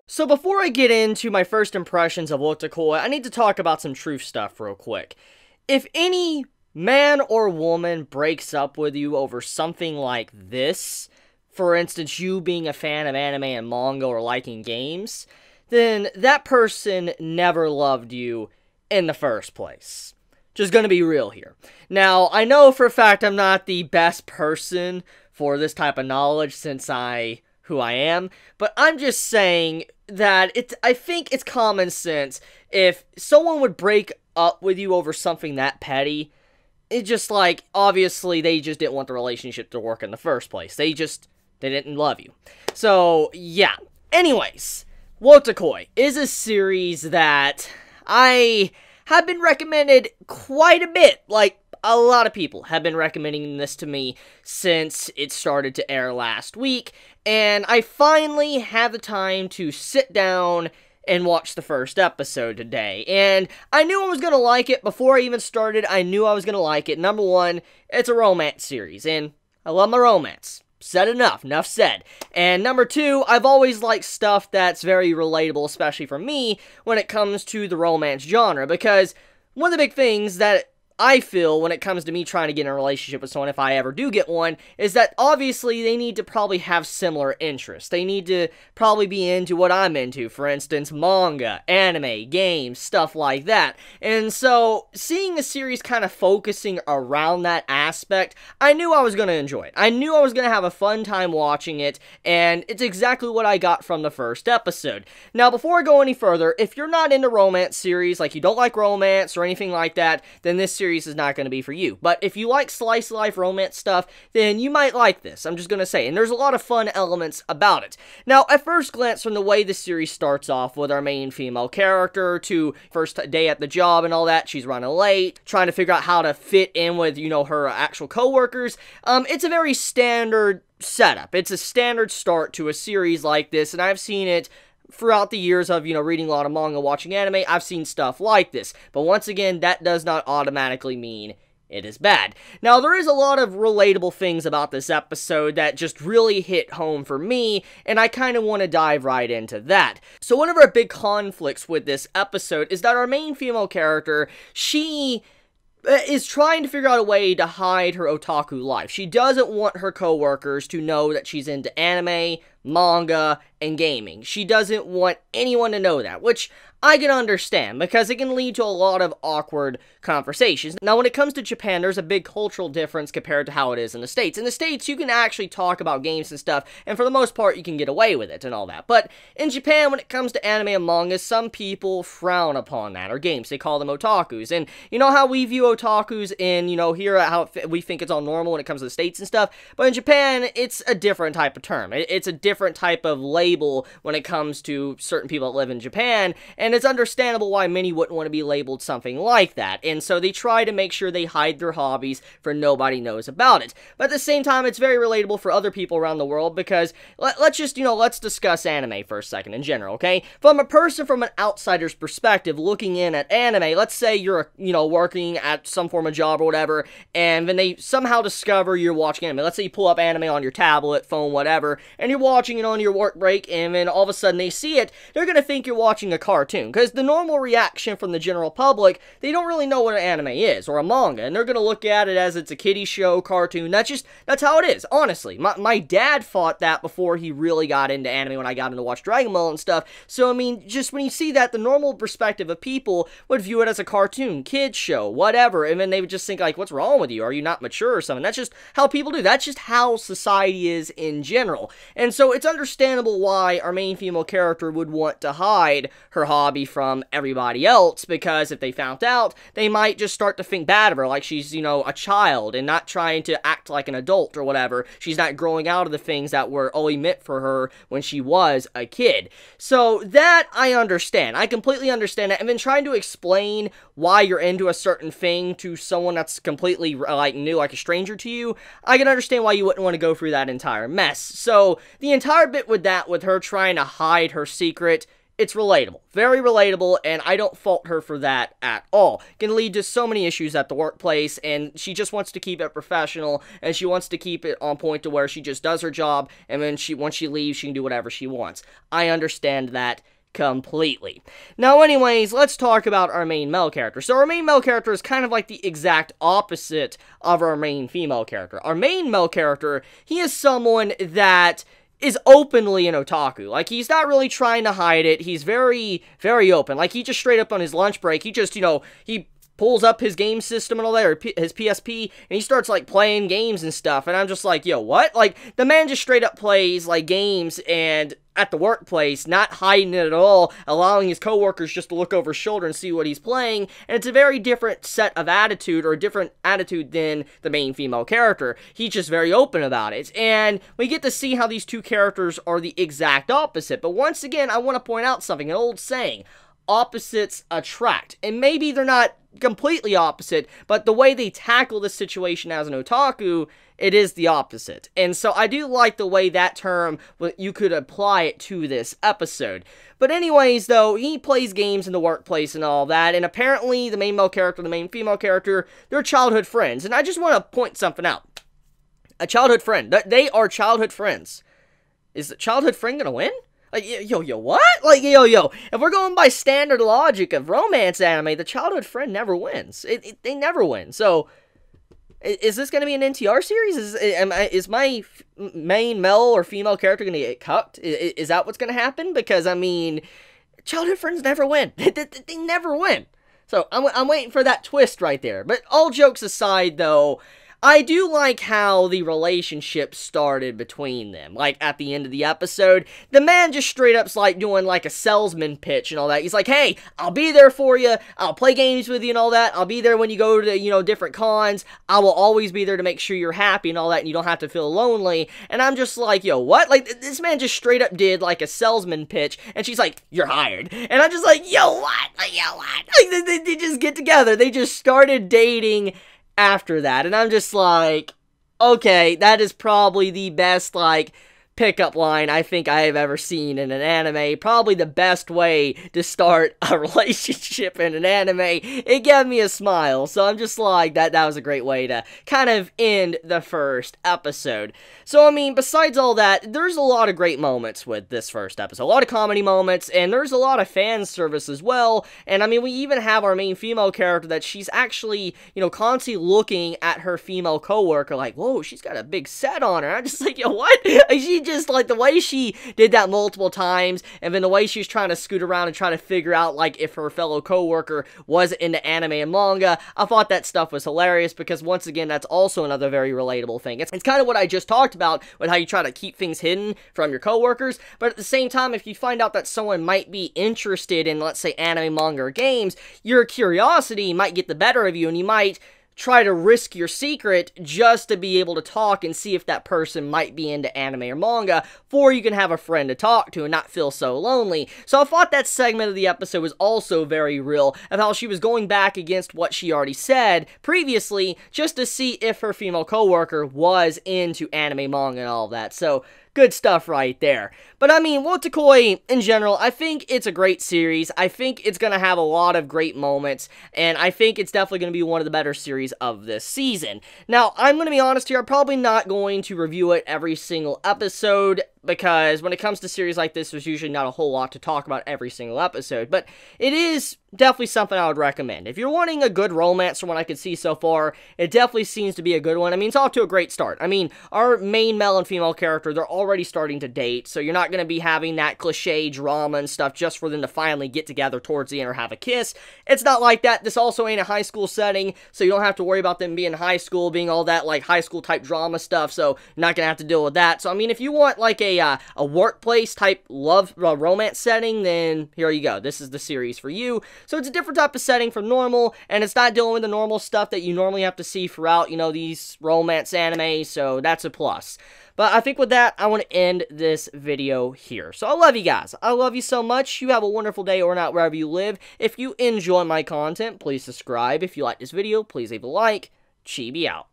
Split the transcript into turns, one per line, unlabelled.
So before I get into my first impressions of Wotakoi, I need to talk about some truth stuff real quick. If any man or woman breaks up with you over something like this, for instance, you being a fan of anime and manga or liking games, then that person never loved you in the first place. Just gonna be real here. Now, I know for a fact I'm not the best person for this type of knowledge since who I am, but I'm just saying that I think it's common sense if someone would break up with you over something that petty. It's just like, obviously, they just didn't want the relationship to work in the first place. They didn't love you. So, yeah. Anyways, Wotakoi is a series that I have been recommended quite a bit. Like, a lot of people have been recommending this to me since it started to air last week, and I finally had the time to sit down and watch the first episode today. And I knew I was going to like it before I even started. I knew I was going to like it. Number one, it's a romance series, and I love my romance. Said enough said. And number two, I've always liked stuff that's very relatable, especially for me, when it comes to the romance genre, because one of the big things that I feel when it comes to me trying to get in a relationship with someone, if I ever do get one, is that obviously they need to probably have similar interests. They need to probably be into what I'm into, for instance, manga, anime, games, stuff like that. And so, seeing the series kind of focusing around that aspect, I knew I was going to enjoy it. I knew I was going to have a fun time watching it, and it's exactly what I got from the first episode. Now, before I go any further, if you're not into romance series, like you don't like romance or anything like that, then this series is not going to be for you. But if you like slice of life romance stuff, then you might like this. I'm just going to say, and there's a lot of fun elements about it. Now, at first glance, from the way the series starts off with our main female character to first day at the job and all that, she's running late, trying to figure out how to fit in with, her actual coworkers. It's a very standard setup. It's a standard start to a series like this, and I've seen it throughout the years of, reading a lot of manga, watching anime. I've seen stuff like this. But once again, that does not automatically mean it is bad. Now, there is a lot of relatable things about this episode that just really hit home for me, and I kind of want to dive right into that. So one of our big conflicts with this episode is that our main female character, she is trying to figure out a way to hide her otaku life. She doesn't want her coworkers to know that she's into anime, manga, and gaming. She doesn't want anyone to know that, which I can understand, because it can lead to a lot of awkward conversations. Now, when it comes to Japan, there's a big cultural difference compared to how it is in the States. In the States, you can actually talk about games and stuff, and for the most part, you can get away with it and all that. But in Japan, when it comes to anime and manga, some people frown upon that, or games. They call them otakus. And you know how we view otakus in, here, how we think it's all normal when it comes to the States and stuff? But in Japan, it's a different type of term. It's a different type of label when it comes to certain people that live in Japan, and it's understandable why many wouldn't want to be labeled something like that. And so they try to make sure they hide their hobbies for nobody knows about it. But at the same time, it's very relatable for other people around the world, because let's just, let's discuss anime for a second in general, okay? From an outsider's perspective, looking in at anime, let's say you're, working at some form of job or whatever, and then they somehow discover you're watching anime. Let's say you pull up anime on your tablet, phone, whatever, and you're watching it on your work break, and then all of a sudden they see it, they're gonna think you're watching a cartoon, because the normal reaction from the general public, they don't really know what an anime is, or a manga, and they're gonna look at it as it's a kiddie show, cartoon. That's how it is, honestly. My dad thought that before he really got into anime, when I got into watch Dragon Ball and stuff. So, I mean, just when you see that, the normal perspective of people would view it as a cartoon, kids show, whatever, and then they would just think, like, what's wrong with you? Are you not mature or something? That's just how people do. That's just how society is in general. And so it's understandable why our main female character would want to hide her hobby from everybody else, because if they found out, they might just start to think bad of her, like she's, a child and not trying to act like an adult or whatever. She's not growing out of the things that were only meant for her when she was a kid. So that I understand. I completely understand that. And then trying to explain why you're into a certain thing to someone that's completely, new, like a stranger to you, I can understand why you wouldn't want to go through that entire mess. So the entire bit with her trying to hide her secret it's relatable. Very relatable, and I don't fault her for that at all. It can lead to so many issues at the workplace, and she just wants to keep it professional, and she wants to keep it on point to where she just does her job, and then once she leaves, she can do whatever she wants. I understand that completely. Now, anyways, let's talk about our main male character. So our main male character is kind of like the exact opposite of our main female character. Our main male character, he is someone that is openly an otaku. Like, he's not really trying to hide it. He's very, very open. Like, he just straight up on his lunch break, he just, he pulls up his game system and all that, or his PSP, and he starts, like, playing games and stuff, and I'm just like, yo, what? Like, the man just straight up plays, like, games, and at the workplace, not hiding it at all, allowing his coworkers just to look over his shoulder and see what he's playing, and it's a very different set of attitude, or a different attitude than the main female character. He's just very open about it, and we get to see how these two characters are the exact opposite. But once again, I want to point out something, an old saying, opposites attract, and maybe they're not completely opposite, but the way they tackle the situation as an otaku, it is the opposite. And so I do like the way that term, you could apply it to this episode. But anyways, though, he plays games in the workplace and all that, and apparently the main male character and the main female character, they're childhood friends. And I just want to point something out. A childhood friend. They are childhood friends. Is the childhood friend gonna win? Like, yo, what? Like, yo, if we're going by standard logic of romance anime, the childhood friend never wins. They never win. So, is this going to be an NTR series? Is my main male or female character going to get cucked? Is that what's going to happen? Because, I mean, childhood friends never win. They never win. So, I'm waiting for that twist right there. But all jokes aside, though, I do like how the relationship started between them. Like, at the end of the episode, the man just straight up's like doing like a salesman pitch and all that. He's like, hey, I'll be there for you. I'll play games with you and all that. I'll be there when you go to, different cons. I will always be there to make sure you're happy and all that, and you don't have to feel lonely. And I'm just like, yo, what? Like, this man just straight up did like a salesman pitch, and she's like, you're hired. And I'm just like, yo, what? Like, yo, what? Like, they just get together. They just started dating after that, and I'm just like, okay, that is probably the best, like, pickup line I think I have ever seen in an anime. Probably the best way to start a relationship in an anime. It gave me a smile, so I'm just like, that was a great way to kind of end the first episode. So, I mean, besides all that, there's a lot of great moments with this first episode. A lot of comedy moments, and there's a lot of fan service as well. And, I mean, we even have our main female character that she's actually, constantly looking at her female coworker like, whoa, she's got a big set on her. I'm just like, yo, what? She just, like, the way she did that multiple times, and then the way she's trying to scoot around and try to figure out, like, if her fellow coworker was into anime and manga, I thought that stuff was hilarious, because once again, that's also another very relatable thing. It's kind of what I just talked about with how you try to keep things hidden from your coworkers, but at the same time, if you find out that someone might be interested in, let's say, anime, manga, or games, your curiosity might get the better of you, and you might try to risk your secret just to be able to talk and see if that person might be into anime or manga, for you can have a friend to talk to and not feel so lonely. So I thought that segment of the episode was also very real, of how she was going back against what she already said previously, just to see if her female coworker was into anime, manga, and all that. So, good stuff right there. But I mean, Wotakoi, in general, I think it's a great series. I think it's going to have a lot of great moments, and I think it's definitely going to be one of the better series of this season. Now, I'm going to be honest here, I'm probably not going to review it every single episode, because when it comes to series like this, there's usually not a whole lot to talk about every single episode, but it is definitely something I would recommend. If you're wanting a good romance from what I can see so far, it definitely seems to be a good one. I mean, it's off to a great start. I mean, our main male and female character, they're already starting to date, so you're not going to be having that cliche drama and stuff just for them to finally get together towards the end or have a kiss. It's not like that. This also ain't a high school setting, so you don't have to worry about them being in high school, being all that, like, high school type drama stuff, so you're not going to have to deal with that. So, I mean, if you want, like, a workplace type love romance setting, then here you go. This is the series for you. So it's a different type of setting from normal, and it's not dealing with the normal stuff that you normally have to see throughout, these romance anime, so that's a plus. But I think with that, I want to end this video here. So I love you guys. I love you so much. You have a wonderful day or night wherever you live. If you enjoy my content, please subscribe. If you like this video, please leave a like. Chibi out.